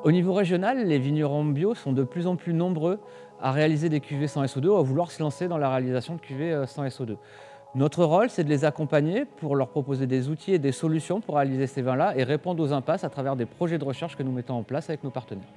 Au niveau régional, les vignerons bio sont de plus en plus nombreux à réaliser des cuvées sans SO2 ou à vouloir se lancer dans la réalisation de cuvées sans SO2. Notre rôle, c'est de les accompagner pour leur proposer des outils et des solutions pour réaliser ces vins-là et répondre aux impasses à travers des projets de recherche que nous mettons en place avec nos partenaires.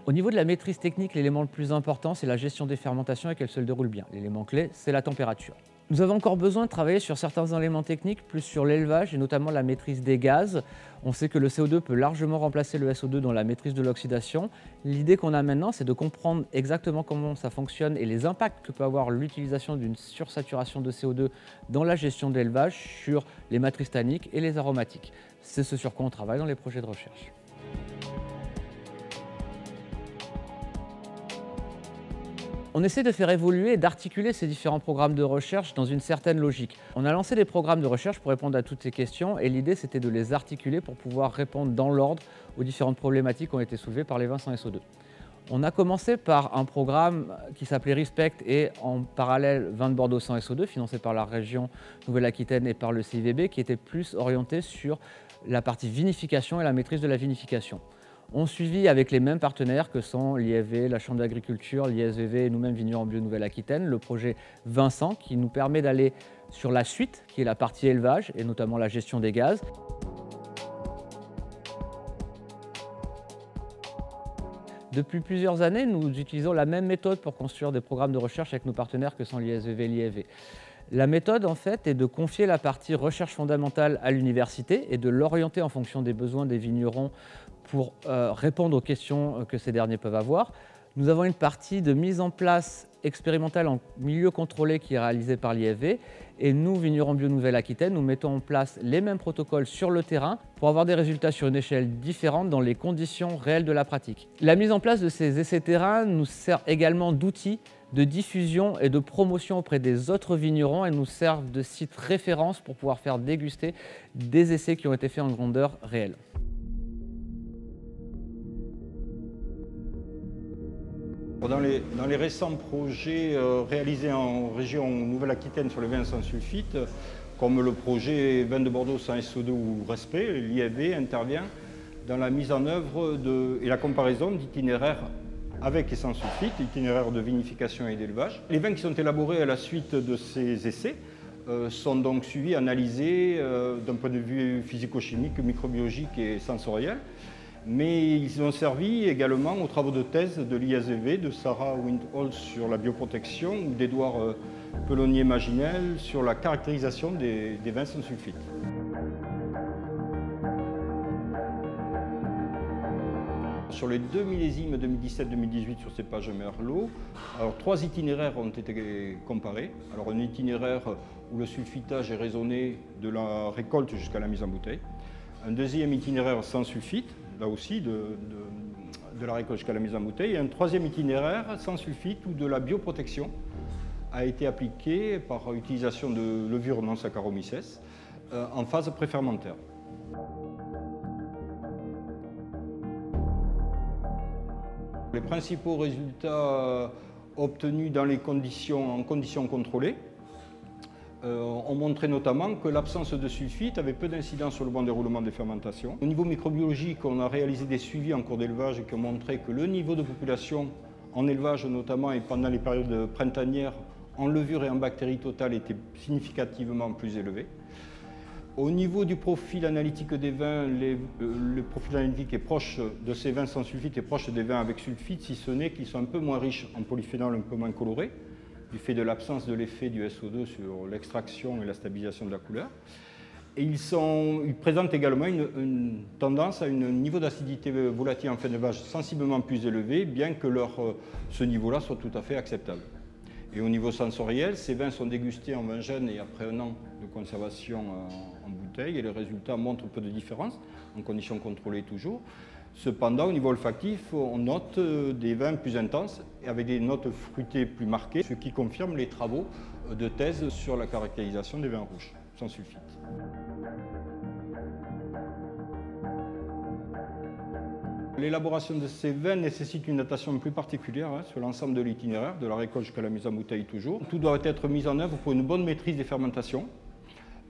Au niveau de la maîtrise technique, l'élément le plus important, c'est la gestion des fermentations et qu'elles se déroulent bien. L'élément clé, c'est la température. Nous avons encore besoin de travailler sur certains éléments techniques, plus sur l'élevage et notamment la maîtrise des gaz. On sait que le CO2 peut largement remplacer le SO2 dans la maîtrise de l'oxydation. L'idée qu'on a maintenant, c'est de comprendre exactement comment ça fonctionne et les impacts que peut avoir l'utilisation d'une sursaturation de CO2 dans la gestion de l'élevage sur les matrices tanniques et les aromatiques. C'est ce sur quoi on travaille dans les projets de recherche. On essaie de faire évoluer et d'articuler ces différents programmes de recherche dans une certaine logique. On a lancé des programmes de recherche pour répondre à toutes ces questions et l'idée c'était de les articuler pour pouvoir répondre dans l'ordre aux différentes problématiques qui ont été soulevées par les vins sans SO2. On a commencé par un programme qui s'appelait Respect et en parallèle Vins de Bordeaux sans SO2 financé par la région Nouvelle-Aquitaine et par le CIVB qui était plus orienté sur la partie vinification et la maîtrise de la vinification. On suivit avec les mêmes partenaires que sont l'IFV, la Chambre d'agriculture, l'ISVV et nous-mêmes Vignerons Bio Nouvelle-Aquitaine, le projet Vincent qui nous permet d'aller sur la suite, qui est la partie élevage et notamment la gestion des gaz. Depuis plusieurs années, nous utilisons la même méthode pour construire des programmes de recherche avec nos partenaires que sont l'ISVV et l'IFV. La méthode, en fait, est de confier la partie recherche fondamentale à l'université et de l'orienter en fonction des besoins des vignerons pour répondre aux questions que ces derniers peuvent avoir. Nous avons une partie de mise en place expérimentale en milieu contrôlé qui est réalisée par l'IFV et nous, Vignerons Bio Nouvelle-Aquitaine, nous mettons en place les mêmes protocoles sur le terrain pour avoir des résultats sur une échelle différente dans les conditions réelles de la pratique. La mise en place de ces essais terrain nous sert également d'outil de diffusion et de promotion auprès des autres vignerons et nous servent de site référence pour pouvoir faire déguster des essais qui ont été faits en grandeur réelle. Dans les récents projets réalisés en région Nouvelle-Aquitaine sur les vins sans sulfite, comme le projet Vins de Bordeaux sans SO2 ou Respect, l'IFV intervient dans la mise en œuvre et la comparaison d'itinéraires avec et sans sulfite, itinéraires de vinification et d'élevage. Les vins qui sont élaborés à la suite de ces essais sont donc suivis, analysés d'un point de vue physico-chimique, microbiologique et sensoriel. Mais ils ont servi également aux travaux de thèse de l'ISVV, de Sarah Windholz sur la bioprotection ou d'Édouard Pelonnier-Maginel sur la caractérisation des vins sans sulfite. Sur les deux millésimes 2017-2018 sur cépage Merlot, alors 3 itinéraires ont été comparés. Alors un itinéraire où le sulfitage est raisonné de la récolte jusqu'à la mise en bouteille. Un deuxième itinéraire sans sulfite, là aussi de la récolte jusqu'à la mise en bouteille. Et un troisième itinéraire sans sulfite où de la bioprotection a été appliqué par utilisation de levure non Saccharomyces en phase préfermentaire. Les principaux résultats obtenus en conditions contrôlées ont montré notamment que l'absence de sulfite avait peu d'incidence sur le bon déroulement des fermentations. Au niveau microbiologique, on a réalisé des suivis en cours d'élevage qui ont montré que le niveau de population en élevage notamment et pendant les périodes printanières en levure et en bactéries totales était significativement plus élevé. Au niveau du profil analytique des vins, le profil analytique est proche de ces vins sans sulfite et proche des vins avec sulfite, si ce n'est qu'ils sont un peu moins riches en polyphénol, un peu moins colorés, du fait de l'absence de l'effet du SO2 sur l'extraction et la stabilisation de la couleur. Et ils présentent également une tendance à un niveau d'acidité volatile en fin d'élevage sensiblement plus élevé, bien que ce niveau-là soit tout à fait acceptable. Et au niveau sensoriel, ces vins sont dégustés en vin jeune et après 1 an de conservation en bouteille et les résultats montrent peu de différence, en conditions contrôlées toujours. Cependant, au niveau olfactif, on note des vins plus intenses et avec des notes fruitées plus marquées, ce qui confirme les travaux de thèse sur la caractérisation des vins rouges, sans sulfite. L'élaboration de ces vins nécessite une datation plus particulière sur l'ensemble de l'itinéraire, de la récolte jusqu'à la mise en bouteille toujours. Tout doit être mis en œuvre pour une bonne maîtrise des fermentations,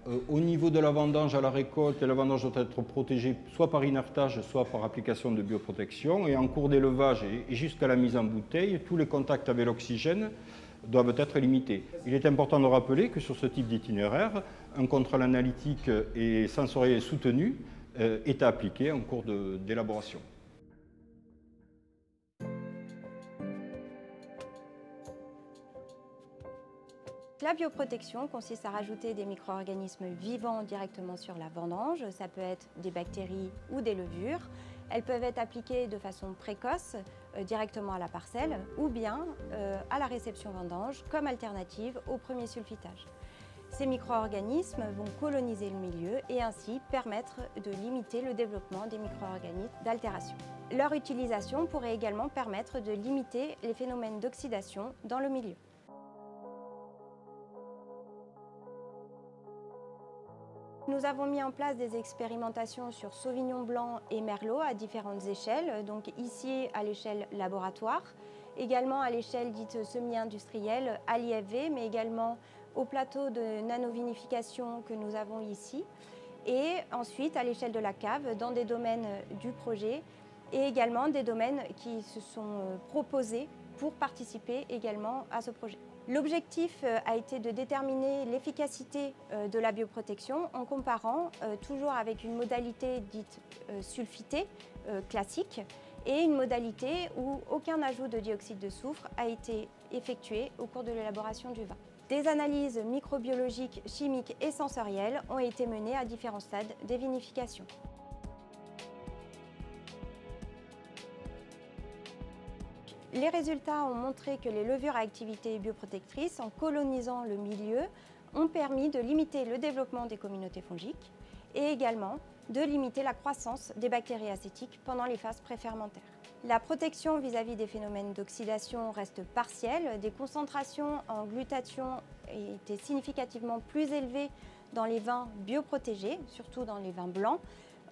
Au niveau de la vendange à la récolte, la vendange doit être protégée soit par inertage, soit par application de bioprotection. Et en cours d'élevage et jusqu'à la mise en bouteille, tous les contacts avec l'oxygène doivent être limités. Il est important de rappeler que sur ce type d'itinéraire, un contrôle analytique et sensoriel soutenu est à appliquer en cours d'élaboration. La bioprotection consiste à rajouter des micro-organismes vivants directement sur la vendange. Ça peut être des bactéries ou des levures. Elles peuvent être appliquées de façon précoce, directement à la parcelle, ou bien à la réception vendange, comme alternative au premier sulfitage. Ces micro-organismes vont coloniser le milieu et ainsi permettre de limiter le développement des micro-organismes d'altération. Leur utilisation pourrait également permettre de limiter les phénomènes d'oxydation dans le milieu. Nous avons mis en place des expérimentations sur Sauvignon blanc et Merlot à différentes échelles, donc ici à l'échelle laboratoire, également à l'échelle dite semi-industrielle à l'IFV, mais également au plateau de nanovinification que nous avons ici, et ensuite à l'échelle de la cave dans des domaines du projet et également des domaines qui se sont proposés pour participer également à ce projet. L'objectif a été de déterminer l'efficacité de la bioprotection en comparant toujours avec une modalité dite sulfitée, classique, et une modalité où aucun ajout de dioxyde de soufre a été effectué au cours de l'élaboration du vin. Des analyses microbiologiques, chimiques et sensorielles ont été menées à différents stades des vinifications. Les résultats ont montré que les levures à activité bioprotectrice, en colonisant le milieu, ont permis de limiter le développement des communautés fongiques et également de limiter la croissance des bactéries acétiques pendant les phases préfermentaires. La protection vis-à-vis des phénomènes d'oxydation reste partielle. Des concentrations en glutathion étaient significativement plus élevées dans les vins bioprotégés, surtout dans les vins blancs,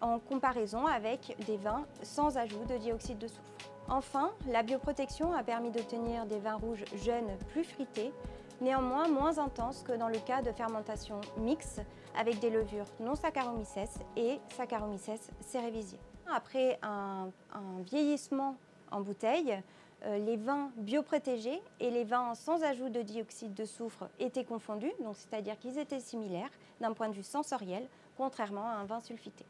en comparaison avec des vins sans ajout de dioxyde de soufre. Enfin, la bioprotection a permis d'obtenir des vins rouges jeunes plus fruités, néanmoins moins intenses que dans le cas de fermentation mixte avec des levures non Saccharomyces et Saccharomyces cerevisiae. Après un vieillissement en bouteille, les vins bioprotégés et les vins sans ajout de dioxyde de soufre étaient confondus, c'est-à-dire qu'ils étaient similaires d'un point de vue sensoriel, contrairement à un vin sulfité.